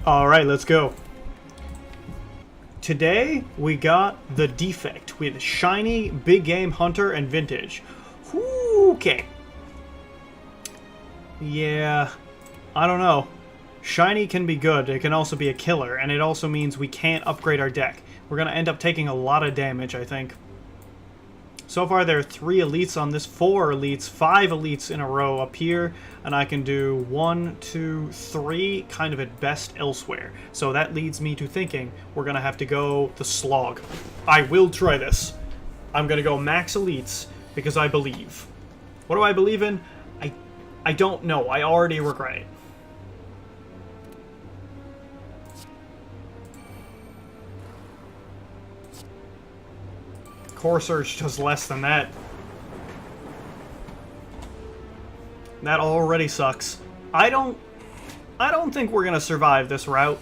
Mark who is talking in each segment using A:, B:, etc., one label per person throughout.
A: Alright, let's go. Today, we got the Defect with Shiny, Big Game Hunter, and Vintage. Okay. Yeah, I don't know. Shiny can be good, it can also be a killer, and it also means we can't upgrade our deck. We're going to end up taking a lot of damage, I think. So far, there are 3 elites on this, 4 elites, 5 elites in a row up here, and I can do 1, 2, 3, kind of at best elsewhere. So that leads me to thinking we're going to have to go the slog. I will try this. I'm going to go max elites because I believe. What do I believe in? I don't know. I already regret it. Core Surge does less than that. That already sucks. I don't think we're gonna survive this route.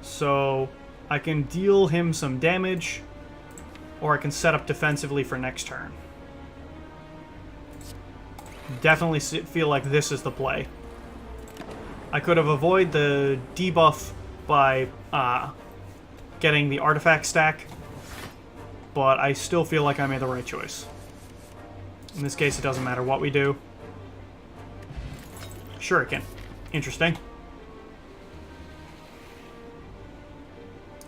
A: So I can deal him some damage, or I can set up defensively for next turn. Definitely feel like this is the play. I could have avoided the debuff by getting the artifact stack, but I still feel like I made the right choice. In this case, it doesn't matter what we do. Shuriken. Interesting.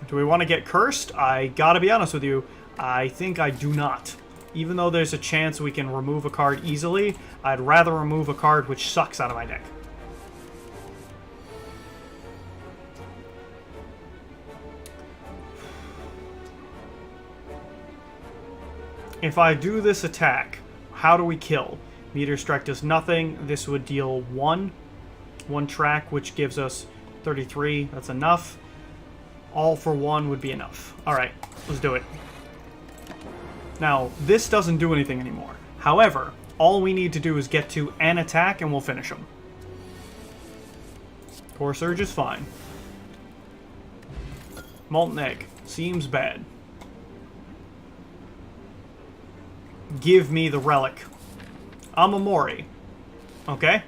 A: Do we want to get cursed? I gotta be honest with you, I think I do not. Even though there's a chance we can remove a card easily, I'd rather remove a card which sucks out of my deck. If I do this attack, how do we kill? Meteor Strike does nothing. This would deal 1 track, which gives us 33. That's enough. All for 1 would be enough. Alright, let's do it. Now, this doesn't do anything anymore. However, all we need to do is get to an attack and we'll finish him. Core Surge is fine. Molten Egg. Seems bad. Give me the relic. Amamori. Okay.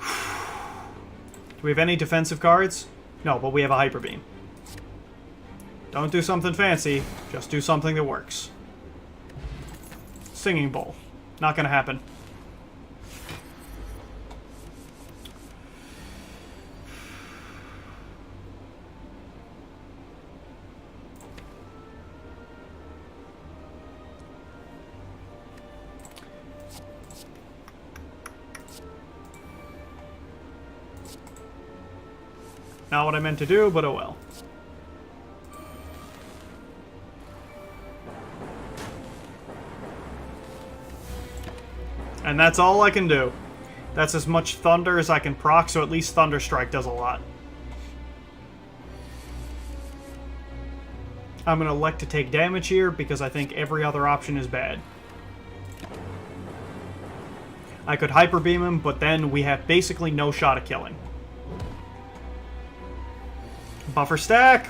A: Do we have any defensive cards? No, but we have a Hyper Beam. Don't do something fancy, just do something that works. Singing Bowl. Not gonna happen. Not what I meant to do, but oh well. And that's all I can do. That's as much Thunder as I can proc, so at least Thunder Strike does a lot. I'm going to elect to take damage here because I think every other option is bad. I could Hyper Beam him, but then we have basically no shot at killing. Buffer stack.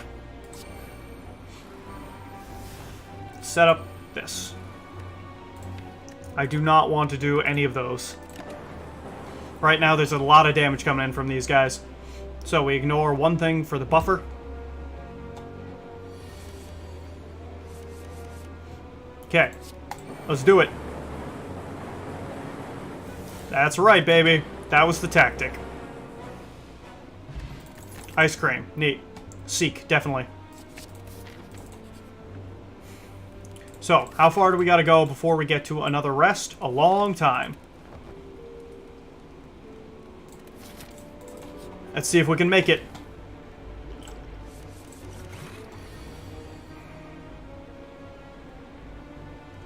A: Set up this. I do not want to do any of those. Right now there's a lot of damage coming in from these guys. So we ignore one thing for the buffer. Okay. Let's do it. That's right, baby. That was the tactic. Ice Cream. Neat. Seek. Definitely. So, how far do we gotta go before we get to another rest? A long time. Let's see if we can make it.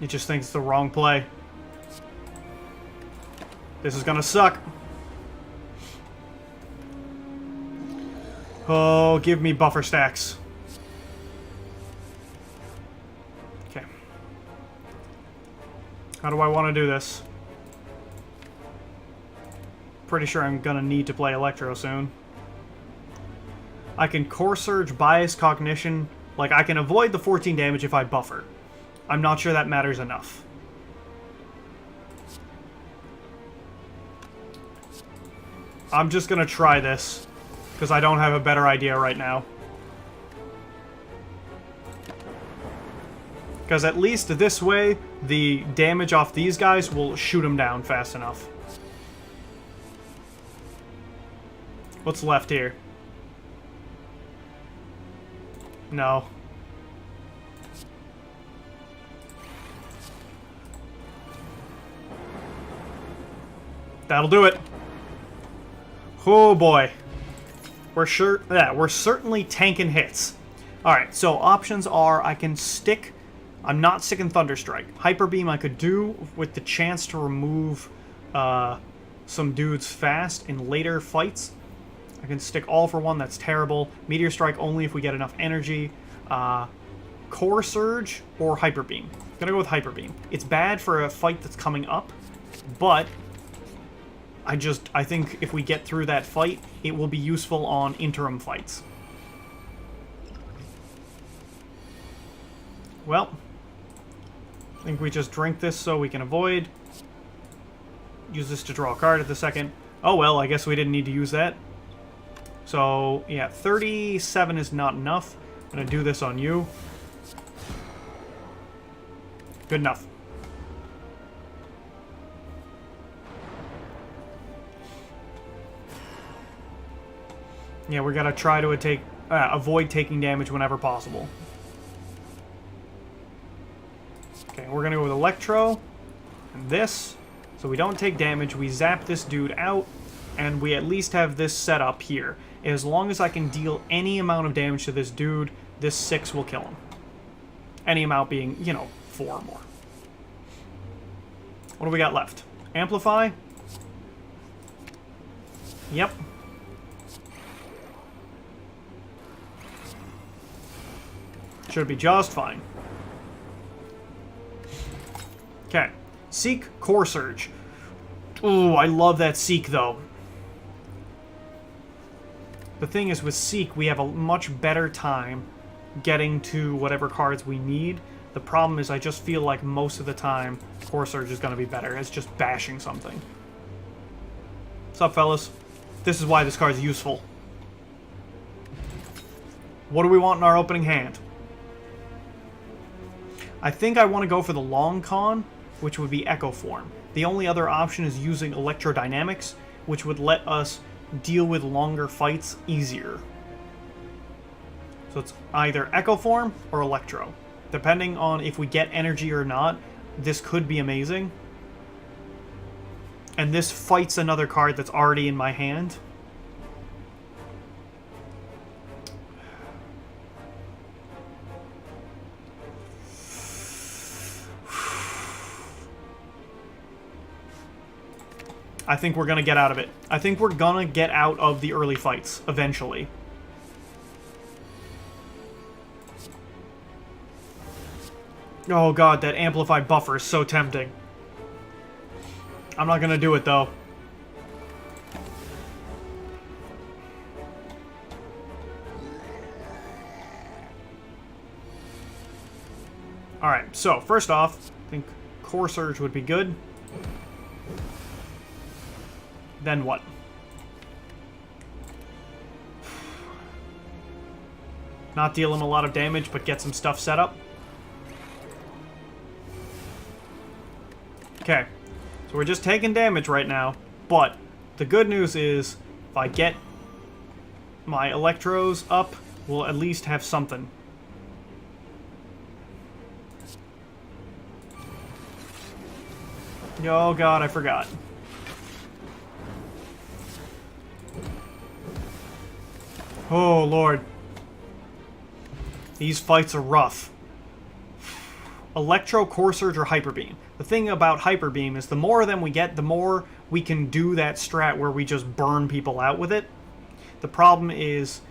A: It just thinks it's the wrong play. This is gonna suck. Oh, give me buffer stacks. Okay. How do I want to do this? Pretty sure I'm gonna need to play Electro soon. I can Core Surge, Bias, Cognition. Like, I can avoid the 14 damage if I buffer. I'm not sure that matters enough. I'm just gonna try this, because I don't have a better idea right now. Because at least this way, the damage off these guys will shoot them down fast enough. What's left here? No. That'll do it. Oh boy. We're certainly tanking hits. Alright, so options are I can stick... I'm not sticking Thunderstrike. Hyper Beam I could do with the chance to remove some dudes fast in later fights. I can stick All for One, that's terrible. Meteor Strike only if we get enough energy. Core Surge or Hyper Beam. I'm gonna go with Hyper Beam. It's bad for a fight that's coming up, but I think if we get through that fight, it will be useful on interim fights. Well, I think we just drink this so we can avoid. Use this to draw a card at the second. Oh well, I guess we didn't need to use that. So, yeah, 37 is not enough. I'm going to do this on you. Good enough. Yeah, we got to try to avoid taking damage whenever possible. Okay, we're going to go with Electro. And this. So we don't take damage. We zap this dude out. And we at least have this set up here. As long as I can deal any amount of damage to this dude, this 6 will kill him. Any amount being, 4 or more. What do we got left? Amplify? Yep. Should be just fine. Okay. Seek, Core Surge. Ooh, I love that Seek, though. The thing is, with Seek, we have a much better time getting to whatever cards we need. The problem is I just feel like most of the time, Core Surge is going to be better. It's just bashing something. What's up, fellas? This is why this card's useful. What do we want in our opening hand? I think I want to go for the long con, which would be Echo Form. The only other option is using Electrodynamics, which would let us deal with longer fights easier. So it's either Echo Form or Electro. Depending on if we get energy or not, this could be amazing. And this fights another card that's already in my hand. I think we're going to get out of it. I think we're going to get out of the early fights, eventually. Oh god, that Amplify buffer is so tempting. I'm not going to do it, though. Alright, so, first off, I think Core Surge would be good. Then what? Not deal him a lot of damage, but get some stuff set up. Okay. So we're just taking damage right now, but the good news is, if I get my Electros up, we'll at least have something. Oh god, I forgot. Oh, Lord. These fights are rough. Electro, Core Surge, or Hyper Beam. The thing about Hyper Beam is the more of them we get, the more we can do that strat where we just burn people out with it. The problem is,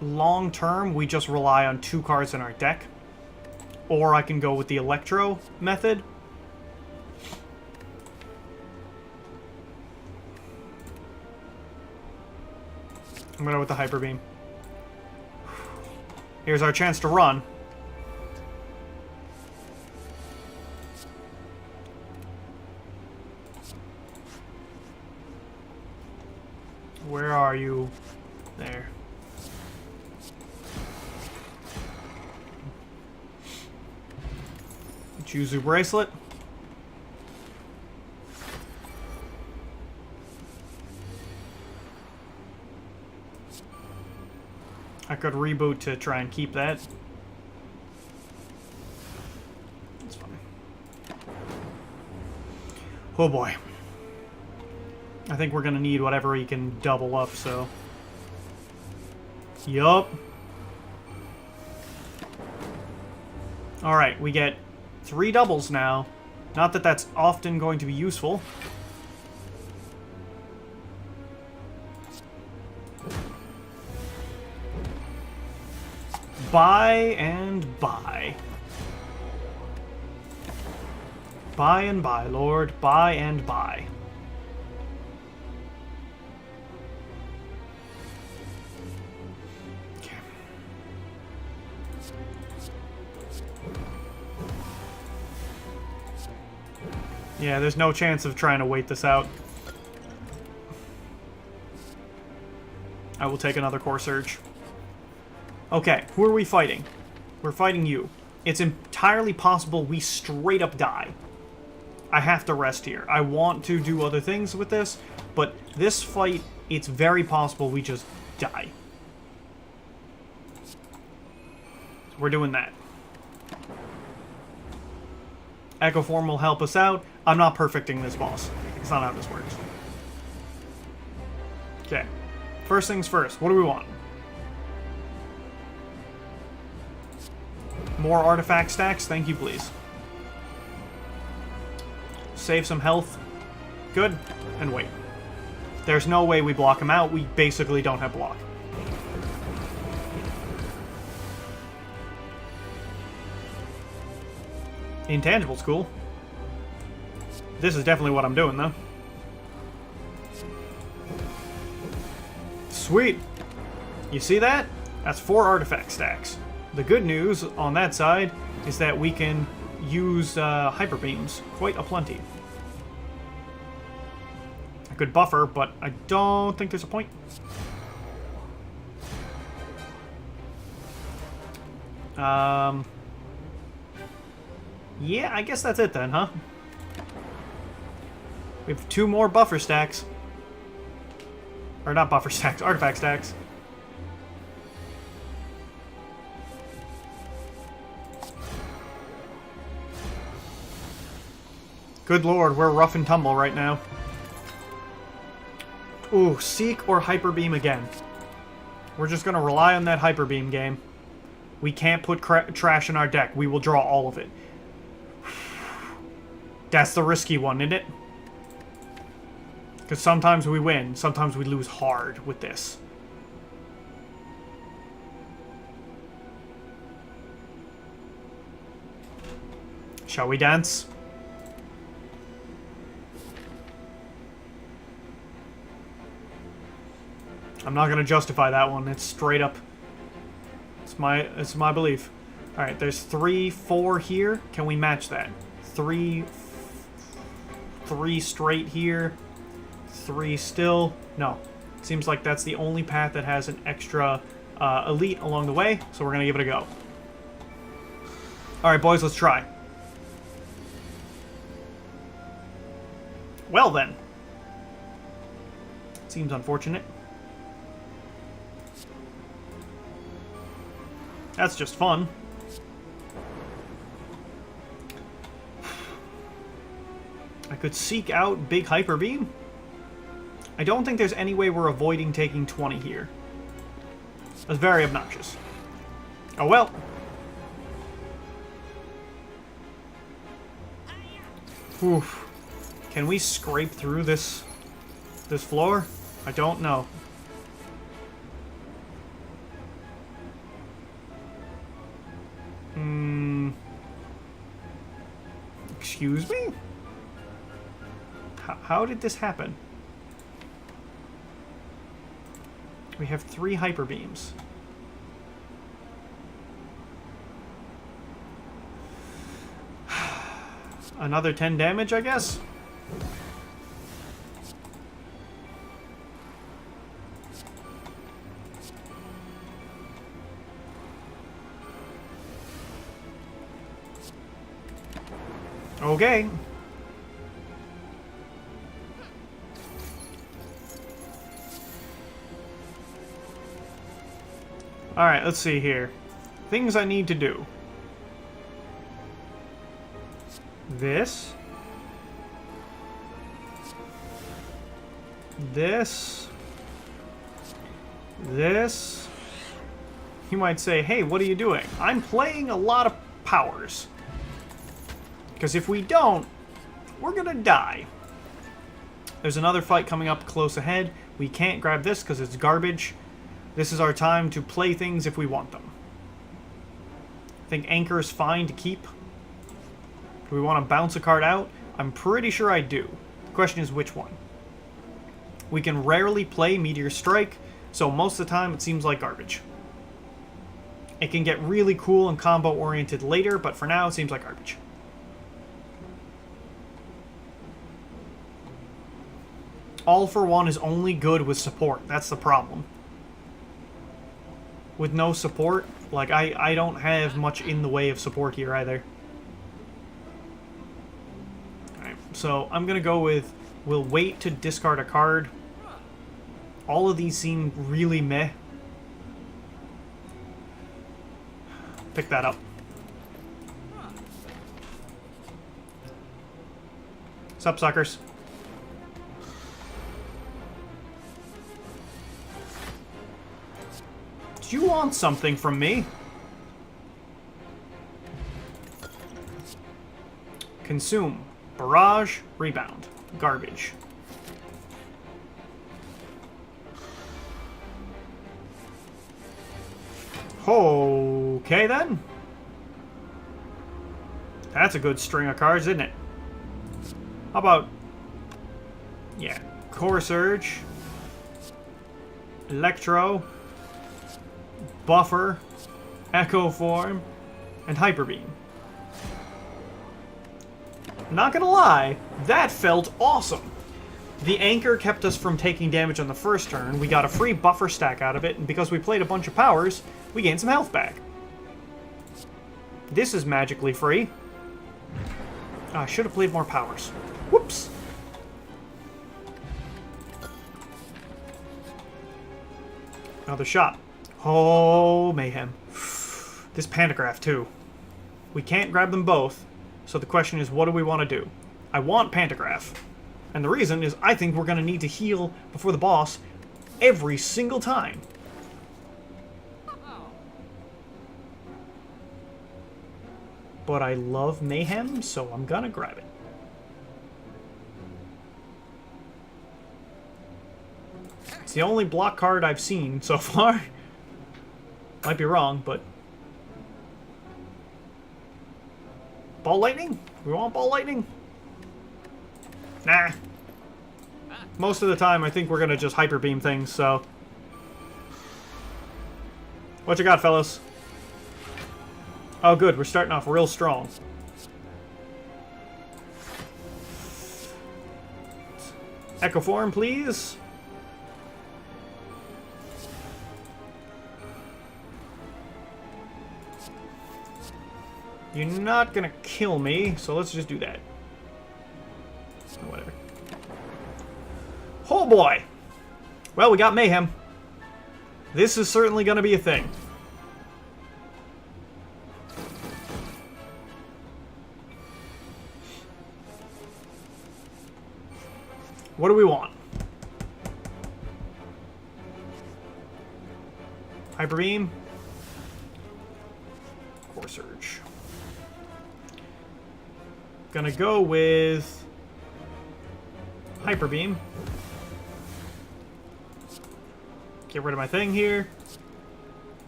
A: long term, we just rely on 2 cards in our deck. Or I can go with the Electro method. I'm going to go with the Hyper Beam. Here's our chance to run. Where are you? There. Juzu bracelet. I could reboot to try and keep that. That's fine. Oh boy. I think we're gonna need whatever he can double up, so... Yup. Alright, we get 3 doubles now. Not that that's often going to be useful. Buy and buy. Buy and buy, Lord. Buy and buy. Okay. Yeah, there's no chance of trying to wait this out. I will take another core surge. Okay, who are we fighting? We're fighting you. It's entirely possible we straight up die. I have to rest here. I want to do other things with this, but this fight, it's very possible we just die. So we're doing that. Echo Form will help us out. I'm not perfecting this boss. It's not how this works. Okay. First things first. What do we want? More artifact stacks? Thank you, please. Save some health. Good. And wait. There's no way we block him out. We basically don't have block. Intangible's cool. This is definitely what I'm doing, though. Sweet. You see that? That's 4 artifact stacks. The good news on that side is that we can use hyper beams quite aplenty. I could buffer, but I don't think there's a point. Yeah, I guess that's it then, huh? We have 2 more buffer stacks. Or not buffer stacks, artifact stacks. Good lord, we're rough and tumble right now. Ooh, Seek or Hyper Beam again. We're just gonna rely on that Hyper Beam game. We can't put trash in our deck. We will draw all of it. That's the risky one, isn't it? Because sometimes we win, sometimes we lose hard with this. Shall we dance? I'm not gonna justify that one. It's straight up. It's my belief. All right, there's 3, 4 here. Can we match that? 3 straight here. 3 still. No. Seems like that's the only path that has an extra elite along the way. So we're gonna give it a go. All right, boys, let's try. Well then. Seems unfortunate. That's just fun. I could seek out Big Hyper Beam. I don't think there's any way we're avoiding taking 20 here. That's very obnoxious. Oh well. Oof. Can we scrape through this floor? I don't know. Excuse me? How did this happen? We have 3 hyper beams. Another 10 damage, I guess? Okay. Alright, let's see here. Things I need to do. This. This. This. You might say, hey, what are you doing? I'm playing a lot of powers. Because if we don't, we're gonna die. There's another fight coming up close ahead. We can't grab this because it's garbage. This is our time to play things if we want them. I think Anchor is fine to keep. Do we want to bounce a card out? I'm pretty sure I do. The question is which one. We can rarely play Meteor Strike, so most of the time it seems like garbage. It can get really cool and combo-oriented later, but for now it seems like garbage. All for One is only good with support. That's the problem. With no support, like, I don't have much in the way of support here either. Alright, so I'm gonna go with, we'll wait to discard a card. All of these seem really meh. Pick that up. Sup, suckers? Do you want something from me? Consume. Barrage. Rebound. Garbage. Okay, then. That's a good string of cards, isn't it? How about... yeah. Core Surge. Electro. Buffer. Echo Form. And Hyper Beam. Not gonna lie, that felt awesome. The Anchor kept us from taking damage on the first turn, we got a free buffer stack out of it, and because we played a bunch of powers, we gained some health back. This is magically free. I should have played more powers. Whoops! Another shot. Oh, mayhem. This Pantograph, too. We can't grab them both, so the question is, what do we want to do? I want Pantograph. And the reason is I think we're going to need to heal before the boss every single time. But I love Mayhem, so I'm going to grab it. It's the only block card I've seen so far. Might be wrong, but... Ball Lightning? We want Ball Lightning? Nah. Most of the time, I think we're gonna just Hyper Beam things, so... What you got, fellas? Oh, good. We're starting off real strong. Echo Form, please. You're not gonna kill me, so let's just do that. Whatever. Oh boy! Well, we got Mayhem. This is certainly gonna be a thing. What do we want? Hyper Beam. Core Surge. Gonna go with Hyper Beam. Get rid of my thing here.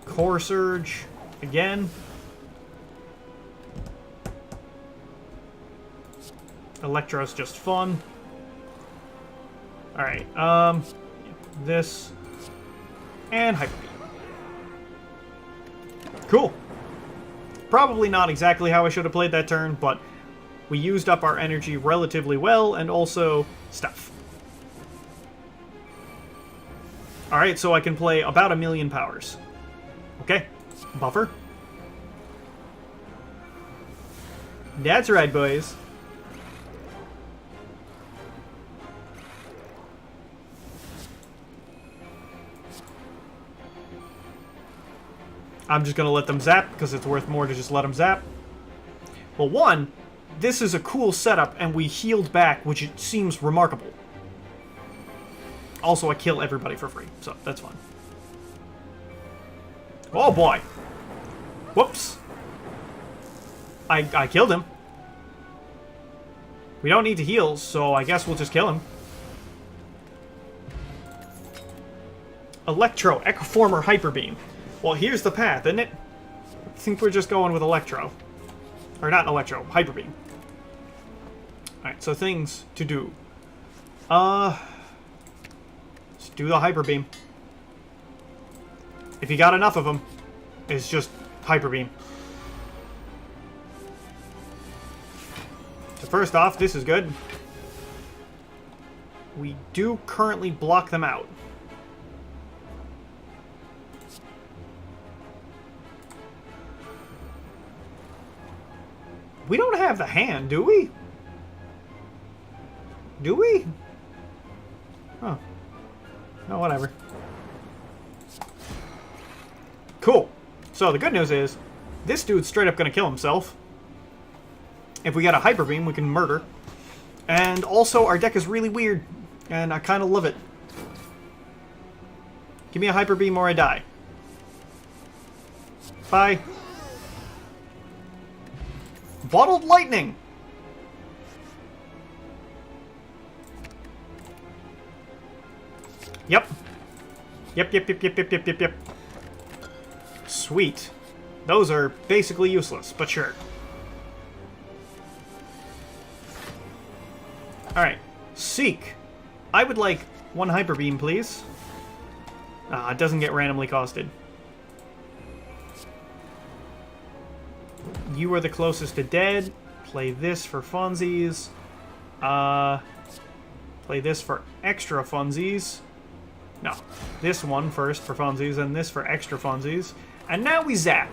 A: Core Surge again. Electro's just fun. Alright, this and Hyper Beam. Cool. Probably not exactly how I should have played that turn, but we used up our energy relatively well, and also stuff. Alright, so I can play about 1,000,000 powers. Okay. Buffer. That's right, boys. I'm just going to let them zap, because it's worth more to just let them zap. Well, one, this is a cool setup, and we healed back, which it seems remarkable. Also, I kill everybody for free, so that's fun. Oh boy! Whoops! I killed him. We don't need to heal, so I guess we'll just kill him. Electro, Echoformer, Hyper Beam. Well, here's the path, isn't it? I think we're just going with Electro. Or not Electro, Hyper Beam. Alright, so things to do. Let's do the Hyper Beam. If you got enough of them, it's just Hyper Beam. So first off, this is good. We do currently block them out. We don't have the hand, do we? Do we? Huh. Oh, whatever. Cool. So the good news is, this dude's straight up gonna kill himself. If we get a Hyper Beam, we can murder. And also, our deck is really weird, and I kind of love it. Give me a Hyper Beam or I die. Bye. Bottled Lightning! Yep. Yep. Sweet. Those are basically useless, but sure. Alright. Seek. I would like one Hyper Beam, please. It doesn't get randomly costed. You are the closest to dead. Play this for funsies. Play this for extra funsies. No. This one first for funsies, and this for extra funsies. And now we zap.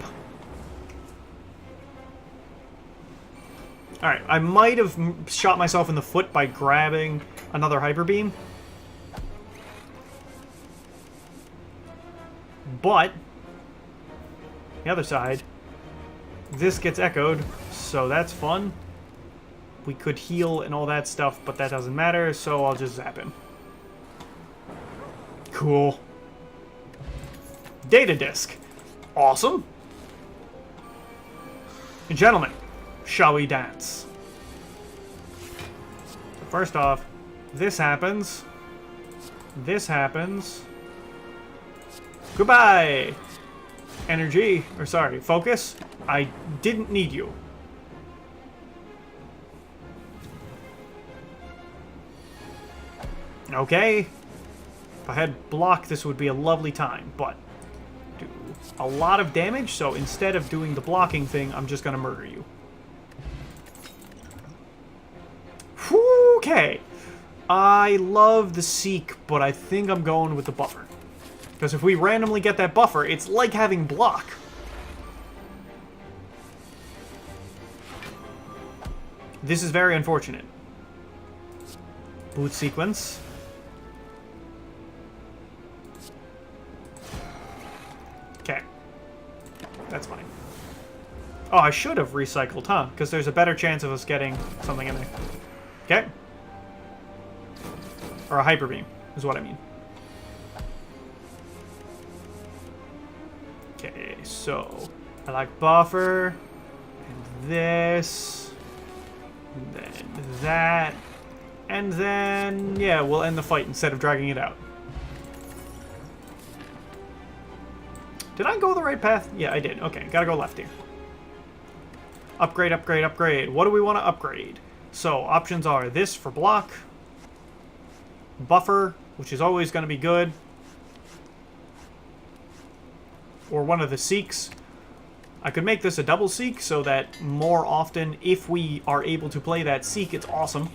A: Alright, I might have shot myself in the foot by grabbing another Hyper Beam. But, the other side, this gets echoed, so that's fun. We could heal and all that stuff, but that doesn't matter, so I'll just zap him. Cool. Data disk. Awesome. Gentlemen, shall we dance? So first off, this happens. This happens. Goodbye! Energy, or sorry, focus. I didn't need you. Okay. If I had block, this would be a lovely time, but do a lot of damage, so instead of doing the blocking thing, I'm just gonna murder you. Okay. I love the Seek, but I think I'm going with the buffer. Because if we randomly get that buffer, it's like having block. This is very unfortunate. Boot sequence. Okay. That's fine. Oh, I should have recycled, huh? Because there's a better chance of us getting something in there. Okay. Or a Hyper Beam, is what I mean. Okay, so I like buffer, and this, and then that, and then, yeah, we'll end the fight instead of dragging it out. Did I go the right path? Yeah, I did. Okay, gotta go left here. Upgrade, upgrade, upgrade. What do we want to upgrade? So, options are this for block, buffer, which is always going to be good, or one of the Seeks. I could make this a double Seek so that more often, if we are able to play that Seek, it's awesome.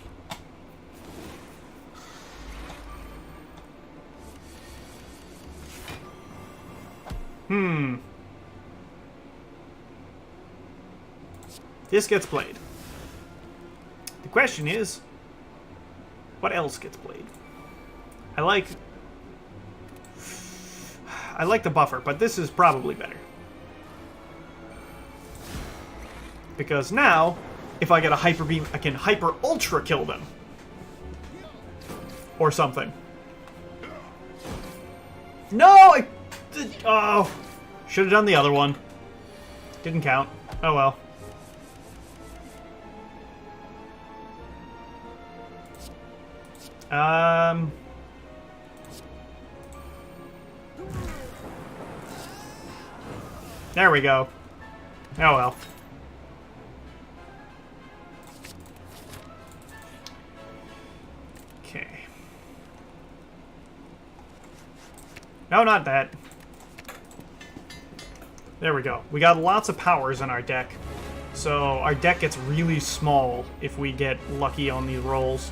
A: This gets played. The question is, what else gets played? I like the buffer, but this is probably better. because now, if I get a Hyper Beam, I can Hyper Ultra kill them. Or something. No! Oh! Should have done the other one. Didn't count. Oh well. There we go. Oh well. Okay. No, not that. There we go. We got lots of powers in our deck. So our deck gets really small if we get lucky on these rolls.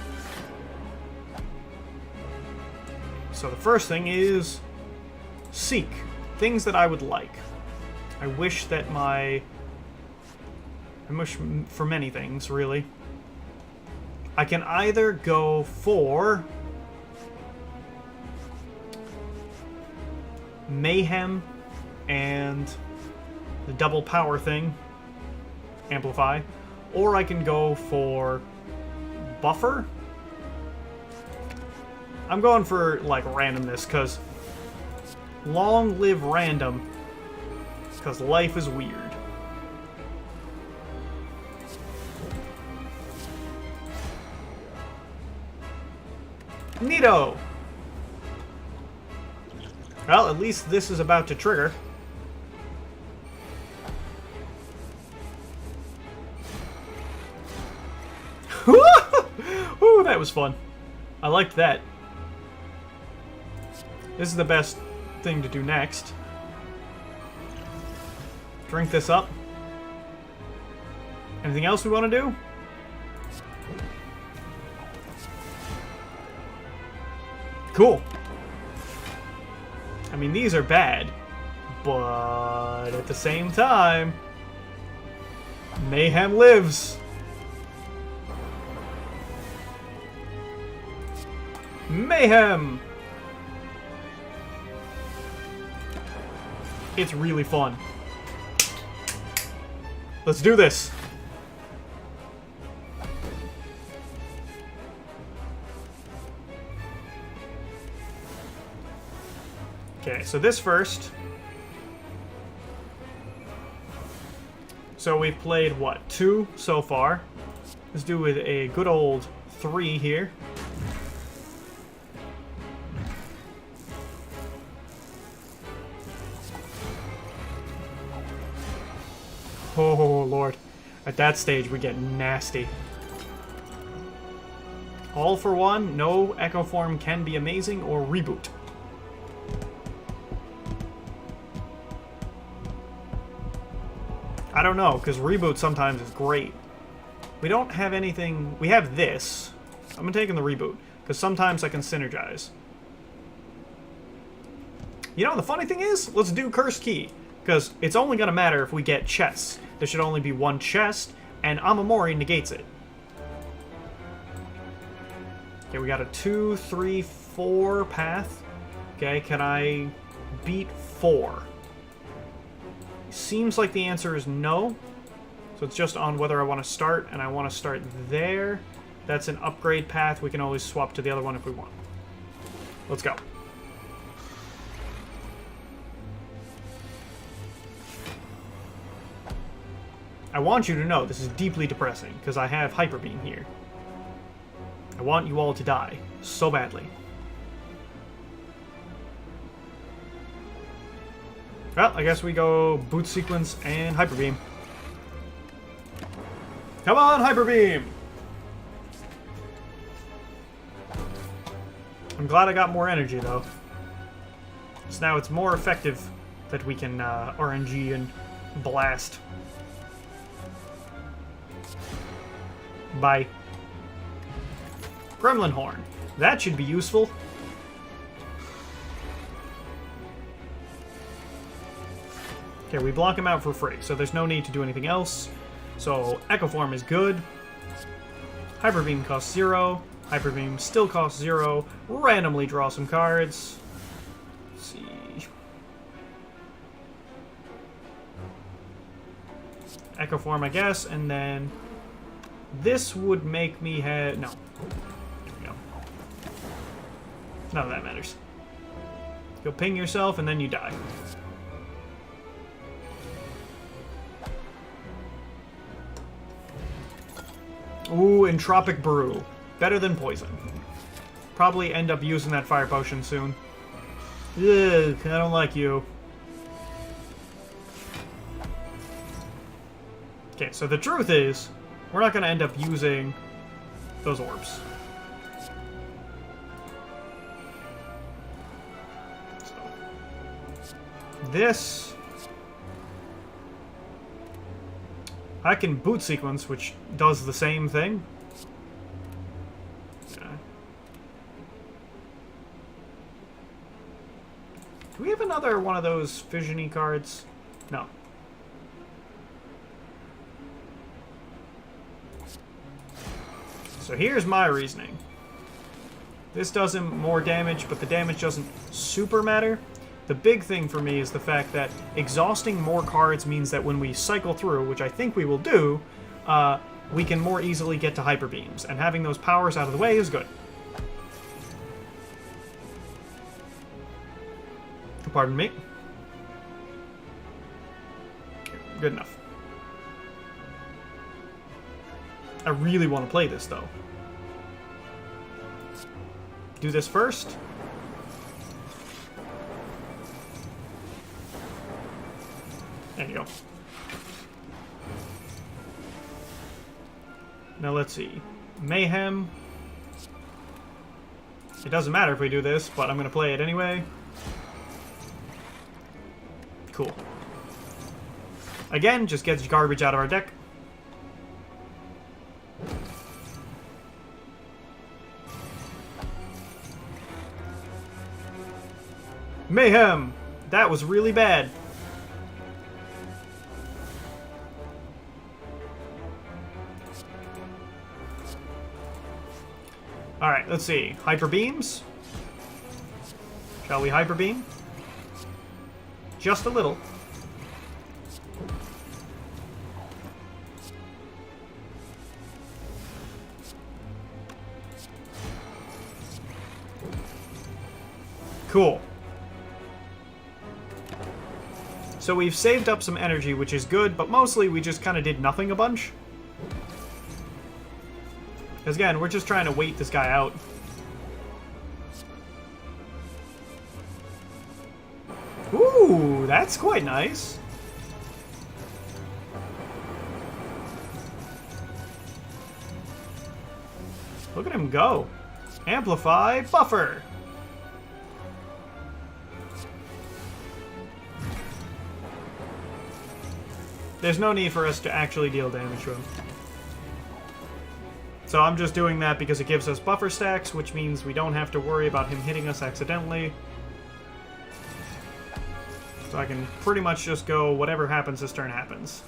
A: So the first thing is seek. Things that I would like. I wish that I wish for many things, really. I can either go for Mayhem and the double power thing, Amplify, or I can go for Buffer. I'm going for, like, randomness, because long live random, because life is weird. Neato! Well, at least this is about to trigger. Ooh, that was fun. I liked that. This is the best thing to do next. Drink this up. Anything else we want to do? Cool. I mean, these are bad, but at the same time, Mayhem lives. Mayhem! It's really fun. Let's do this. Okay, so this first. So we've played, what, 2 so far. Let's do with a good old 3 here. Oh, Lord. At that stage, we get nasty. All for one, no Echo Form can be amazing, or reboot. I don't know, because reboot sometimes is great. We don't have anything... We have this. I'm taking the reboot, because sometimes I can synergize. You know, the funny thing is, let's do Cursed Key, because it's only going to matter if we get chests. There should only be one chest, and Amamori negates it. Okay, we got a 2, 3, 4 path. Okay, can I beat 4? Seems like the answer is no. So it's just on whether I want to start, and I want to start there. That's an upgrade path. We can always swap to the other one if we want. Let's go. I want you to know this is deeply depressing, because I have Hyper Beam here. I want you all to die so badly. Well, I guess we go Boot Sequence and Hyper Beam. Come on, Hyper Beam! I'm glad I got more energy, though. So now it's more effective that we can RNG and blast. Bye. Gremlin Horn. That should be useful. Okay, we block him out for free, so there's no need to do anything else. So, Echo Form is good. Hyper Beam costs 0. Hyper Beam still costs 0. Randomly draw some cards. Let's see. Echo Form, I guess, and then this would make me head... No. There we go. None of that matters. You'll ping yourself, and then you die. Ooh, Entropic Brew. Better than poison. Probably end up using that fire potion soon. Ugh, I don't like you. Okay, so the truth is, we're not going to end up using those orbs. So, this... I can boot sequence, which does the same thing. Yeah. Do we have another one of those fission-y cards? No. So here's my reasoning. This does him more damage, but the damage doesn't super matter. The big thing for me is the fact that exhausting more cards means that when we cycle through, which I think we will do, we can more easily get to Hyper Beams, and having those powers out of the way is good. Pardon me. Good enough. I really want to play this, though. Do this first. There you go. Now let's see. Mayhem. It doesn't matter if we do this, but I'm going to play it anyway. Cool. Again, just gets garbage out of our deck. Mayhem! That was really bad. Alright, let's see. Hyper Beams? Shall we Hyper Beam? Just a little. Cool. So we've saved up some energy, which is good, but mostly we just kind of did nothing a bunch. Because again, we're just trying to wait this guy out. Ooh, that's quite nice. Look at him go. Amplify Buffer. There's no need for us to actually deal damage to him. So I'm just doing that because it gives us buffer stacks, which means we don't have to worry about him hitting us accidentally. So I can pretty much just go whatever happens this turn happens.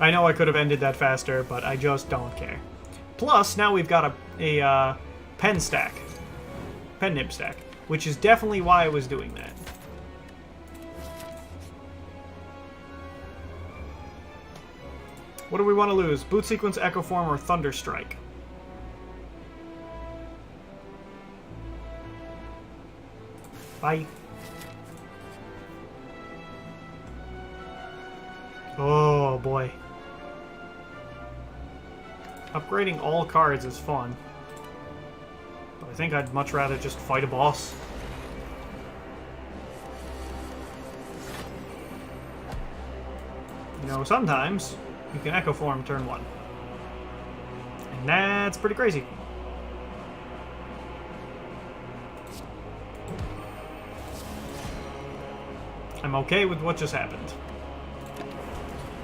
A: I know I could have ended that faster, but I just don't care. Plus, now we've got a pen stack. Pen nib stack. Which is definitely why I was doing that. What do we want to lose? Boot Sequence, Echo Form, or Thunder Strike? Bye. Oh, boy. Upgrading all cards is fun. But I think I'd much rather just fight a boss. You know, sometimes you can Echo Form turn 1. And that's pretty crazy. I'm okay with what just happened.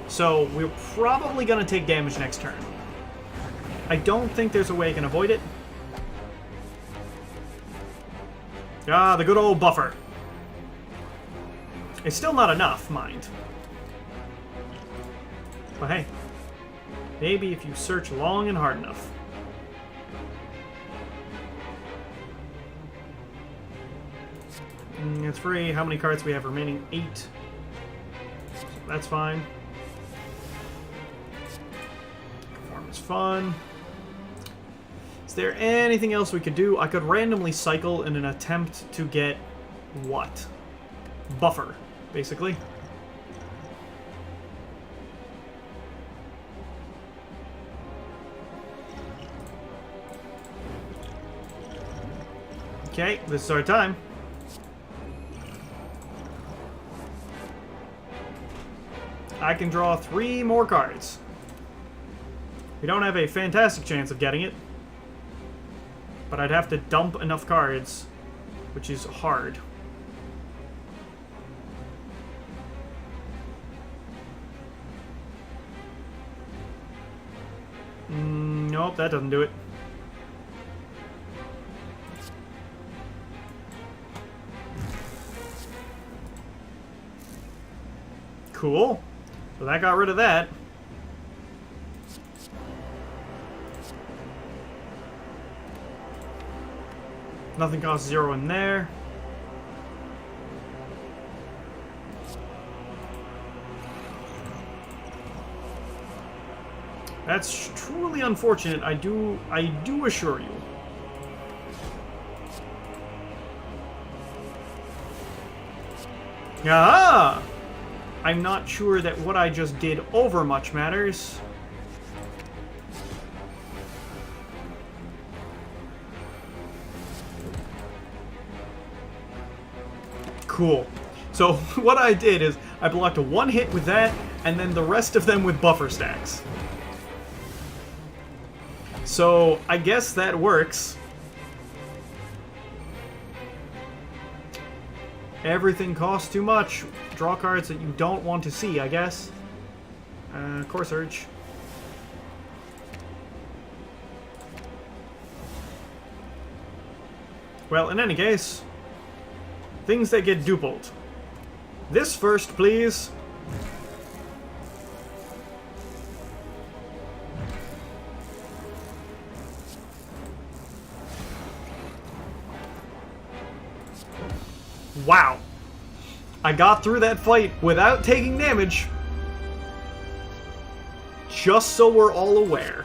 A: So, we're probably going to take damage next turn. I don't think there's a way I can avoid it. Ah, the good old buffer. It's still not enough, mind. But hey, Maybe if you search long and hard enough. It's free. How many cards we have remaining? 8. So that's fine. Form is fun. Is there anything else we could do? I could randomly cycle in an attempt to get what? Buffer, basically. Okay, this is our time. I can draw 3 more cards. We don't have a fantastic chance of getting it, but I'd have to dump enough cards, which is hard. Nope, that doesn't do it. Cool. So that got rid of that. Nothing costs 0 in there. That's truly unfortunate, I do assure you. Ah! I'm not sure that what I just did over much matters. Cool. So what I did is I blocked 1 hit with that, and then the rest of them with buffer stacks. So I guess that works. Everything costs too much. Draw cards that you don't want to see, I guess. Core Surge. Well, in any case, things that get dupled. This first, please. Wow. I got through that fight without taking damage. Just so we're all aware.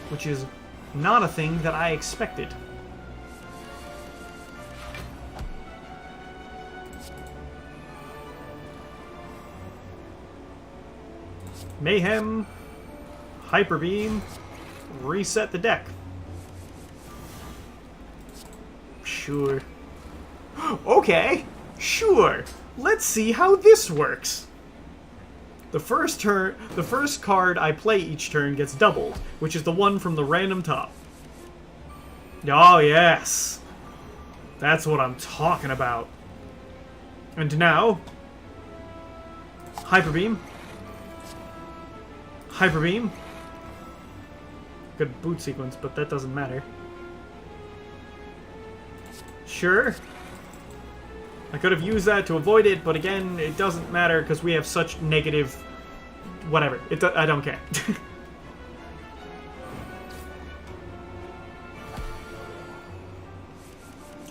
A: Which is not a thing that I expected. Mayhem, Hyper Beam, reset the deck. Sure. Okay, sure. Let's see how this works. The first card I play each turn gets doubled, which is the one from the random top. Oh yes. That's what I'm talking about. And now, Hyper Beam. Hyper Beam. Good boot sequence, but that doesn't matter. Sure. I could have used that to avoid it, but again, it doesn't matter because we have such negative... Whatever. I don't care.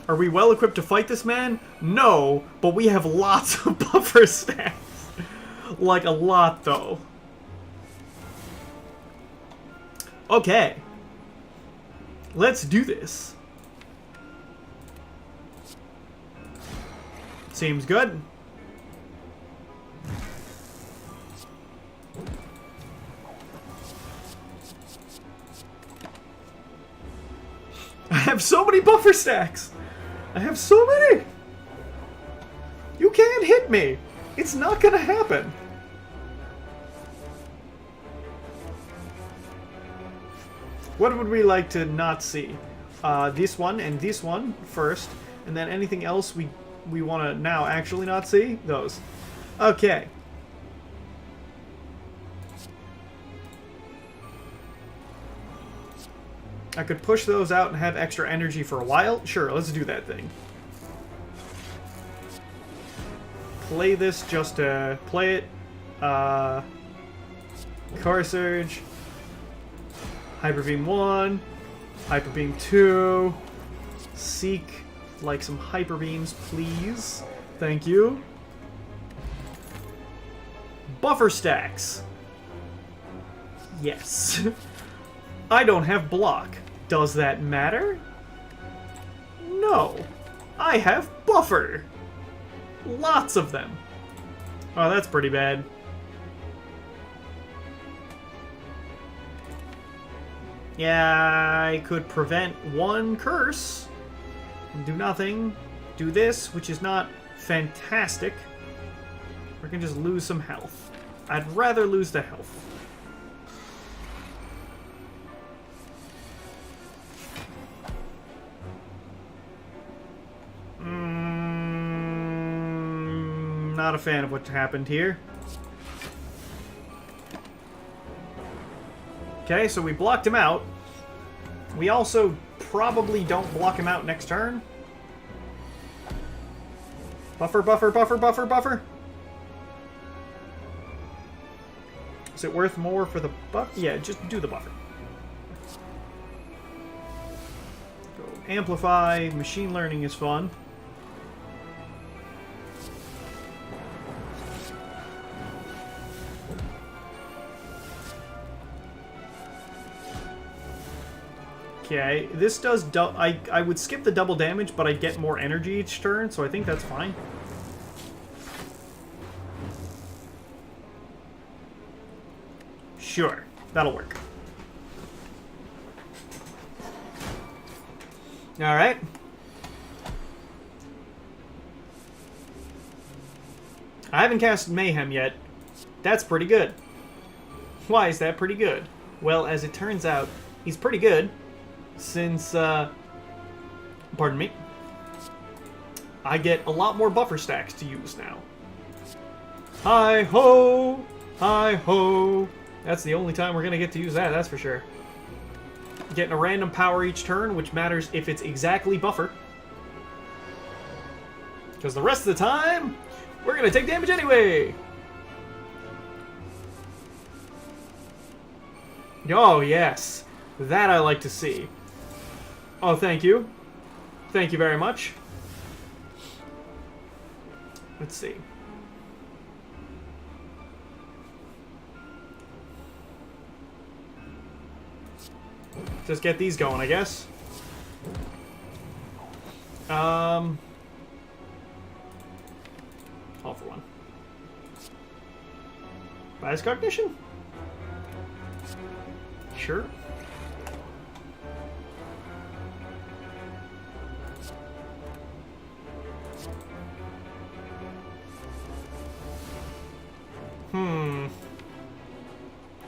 A: Are we well equipped to fight this man? No, but we have lots of buffer stacks. Like, a lot, though. Okay. Let's do this. Seems good. I have so many buffer stacks. I have so many. You can't hit me. It's not gonna happen. What would we like to not see? This one and this one first, and then anything else we want to now actually not see? Those. Okay. I could push those out and have extra energy for a while. Sure, let's do that thing. Play this just to play it. Core Surge. Hyper Beam 1. Hyper Beam 2. Seek. Like some Hyper Beams, please. Thank you. Buffer stacks. Yes. I don't have block. Does that matter? No. I have buffer. Lots of them. Oh, that's pretty bad. Yeah, I could prevent one curse. Do nothing. Do this, which is not fantastic. Or I can just lose some health. I'd rather lose the health. Not a fan of what happened here. Okay, so we blocked him out. We also probably don't block him out next turn. Buffer, buffer, buffer, buffer, buffer. Is it worth more for the buff? Yeah, just do the buffer. Go amplify. Machine learning is fun. Okay, this does... I would skip the double damage, but I'd get more energy each turn, so I think that's fine. Sure, that'll work. Alright. I haven't cast Mayhem yet. That's pretty good. Why is that pretty good? Well, as it turns out, he's pretty good. Since, pardon me, I get a lot more buffer stacks to use now. Hi-ho! Hi-ho! That's the only time we're going to get to use that, that's for sure. Getting a random power each turn, which matters if it's exactly buffer. Because the rest of the time, we're going to take damage anyway! Oh, yes. That I like to see. Oh, thank you. Thank you very much. Let's see. Just get these going, I guess. All for one. Bias cognition? Sure.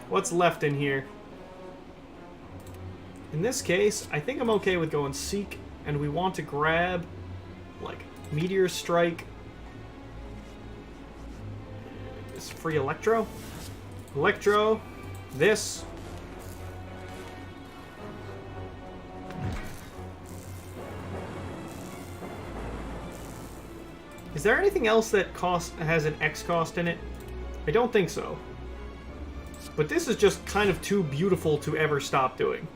A: What's left in here? In this case, I think I'm okay with going Seek, and we want to grab, like, Meteor Strike. This free Electro. Electro. This. Is there anything else that has an X cost in it? I don't think so. But this is just kind of too beautiful to ever stop doing.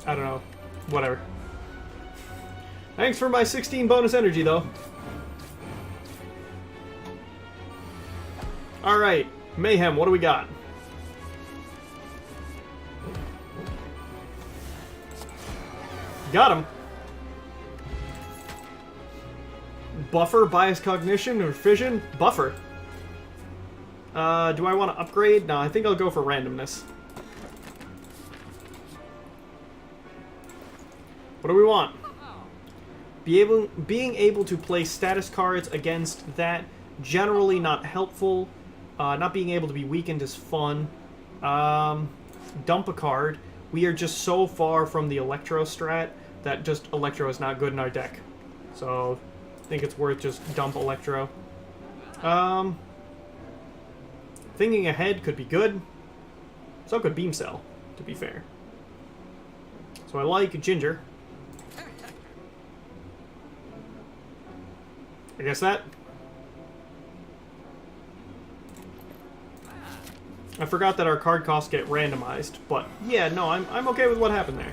A: I don't know. Whatever. Thanks for my 16 bonus energy, though. Alright. Mayhem, what do we got? Got him. Buffer, bias cognition, or fission? Buffer. Do I want to upgrade? No, I think I'll go for randomness. What do we want? Being able to play status cards against that, generally not helpful. Not being able to be weakened is fun. Dump a card. We are just so far from the Electro strat that just Electro is not good in our deck. So I think it's worth just dump Electro. Thinking ahead could be good. So could Beam Cell, to be fair. So I like Ginger. I guess that. I forgot that our card costs get randomized, but yeah, no, I'm okay with what happened there.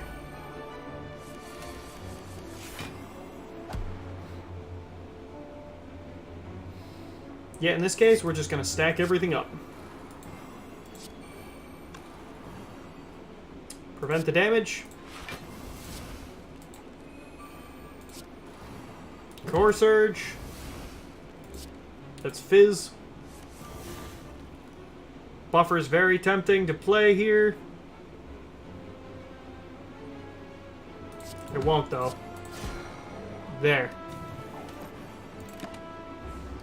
A: Yeah, in this case, we're just gonna stack everything up. Prevent the damage. Core Surge. That's Fizz. Buffer is very tempting to play here. It won't, though. There.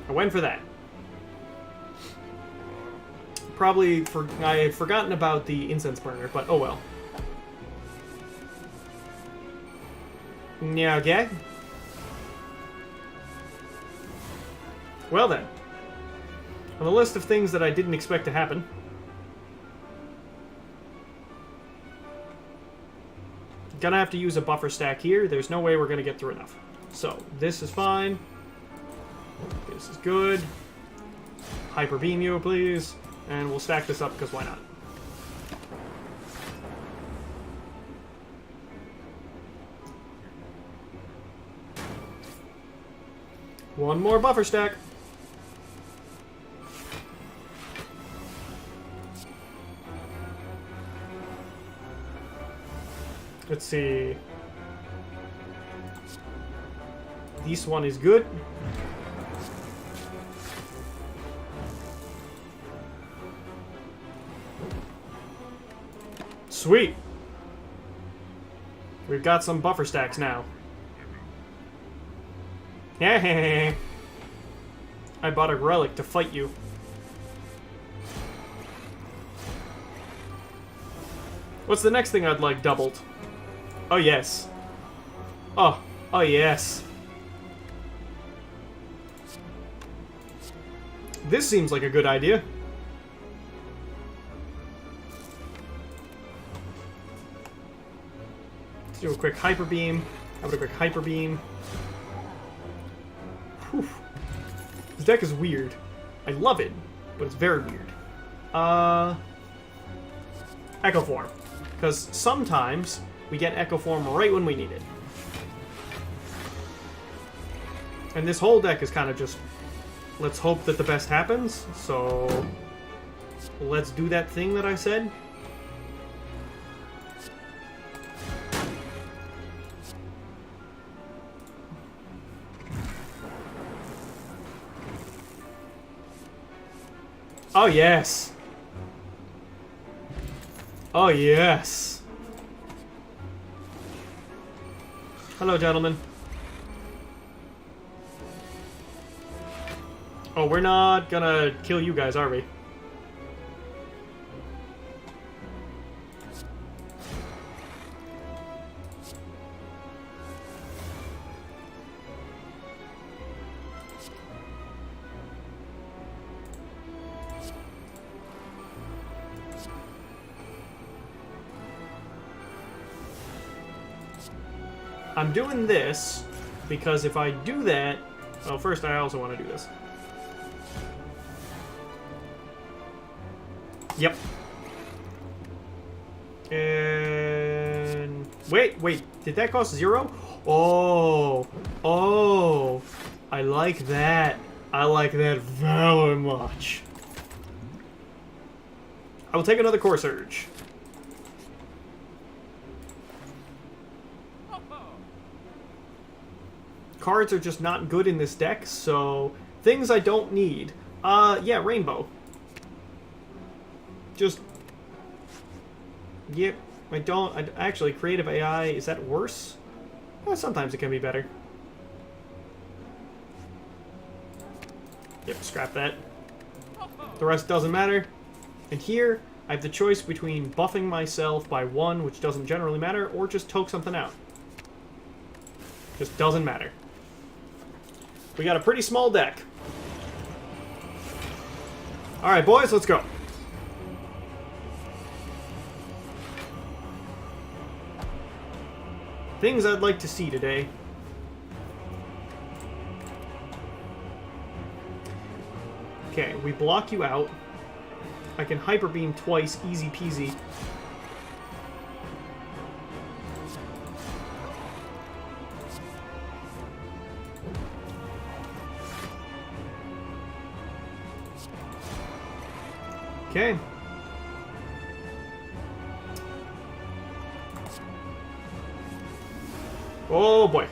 A: I went for that. Probably I had forgotten about the incense burner, but oh well. Yeah, okay. Well then. On the list of things that I didn't expect to happen. Gonna have to use a buffer stack here. There's no way we're gonna get through enough. So, this is fine. This is good. Hyper beam you, please. And we'll stack this up, because why not? One more buffer stack. Let's see. This one is good. Sweet. We've got some buffer stacks now. I bought a relic to fight you. What's the next thing I'd like doubled? Oh, yes. Oh yes. This seems like a good idea. Let's do a quick hyper beam. How about a quick hyper beam? Whew. This deck is weird. I love it, but it's very weird. Echo Form. Because sometimes we get Echo Form right when we need it. And this whole deck is kind of just, let's hope that the best happens. So, let's do that thing that I said. Oh, yes. Oh, yes. Hello, gentlemen. Oh, we're not gonna kill you guys, are we? I'm doing this because if I do that... Well, first I also want to do this. Yep. And... Wait. Did that cost 0? Oh. I like that. I like that very much. I will take another Core Surge. Cards are just not good in this deck, so things I don't need. Yeah, Rainbow. Just... Yep, actually, Creative AI, is that worse? Sometimes it can be better. Yep, scrap that. The rest doesn't matter. And here, I have the choice between buffing myself by 1, which doesn't generally matter, or just toke something out. Just doesn't matter. We got a pretty small deck. Alright, boys, let's go. Things I'd like to see today. Okay, we block you out. I can Hyper Beam twice, easy peasy. Okay. Oh boy.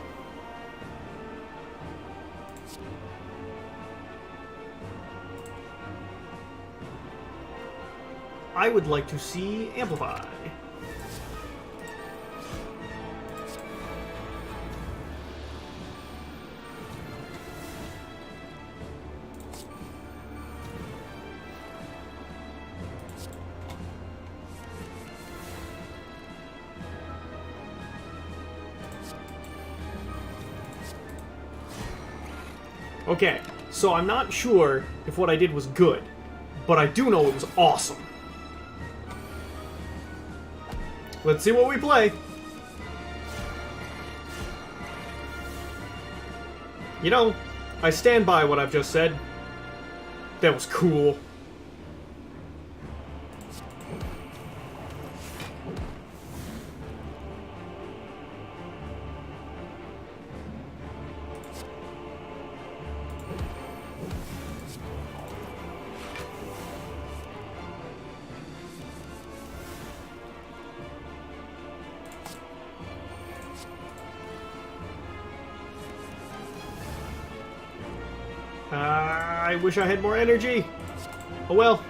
A: I would like to see Amplify. Okay, so I'm not sure if what I did was good, but I do know it was awesome. Let's see what we play. You know, I stand by what I've just said. That was cool. I wish I had more energy. Oh well.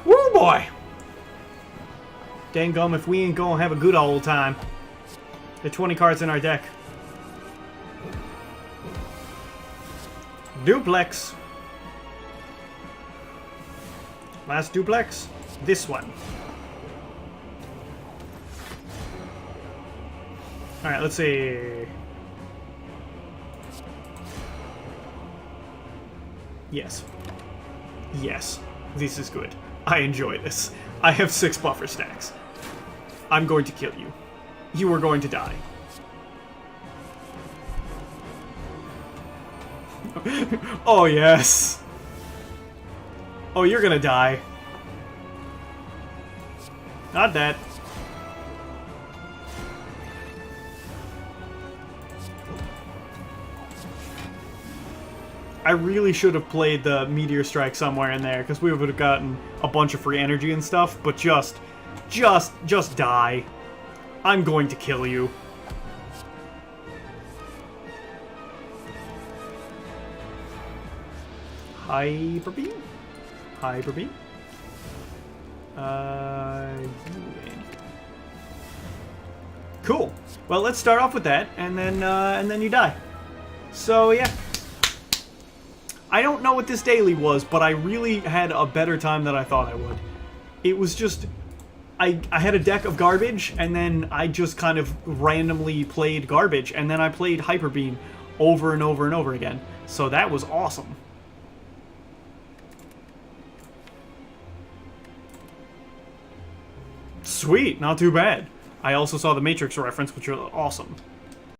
A: Woo boy! Dangum, if we ain't gonna have a good old time. The 20 cards in our deck. Duplex. Last duplex. This one. Alright, let's see. Yes. Yes. This is good. I enjoy this. I have 6 buffer stacks. I'm going to kill you. You are going to die. Oh, yes. Oh, you're gonna die. Not that. I really should have played the Meteor Strike somewhere in there, because we would have gotten a bunch of free energy and stuff, but just die. I'm going to kill you. Hyper Beam? Hyper Beam? Cool. Well, let's start off with that, and then you die. So, yeah. I don't know what this daily was, but I really had a better time than I thought I would. It was just... I had a deck of garbage, and then I just kind of randomly played garbage, and then I played Hyper Beam over and over and over again. So that was awesome. Sweet, not too bad. I also saw the Matrix reference, which was awesome.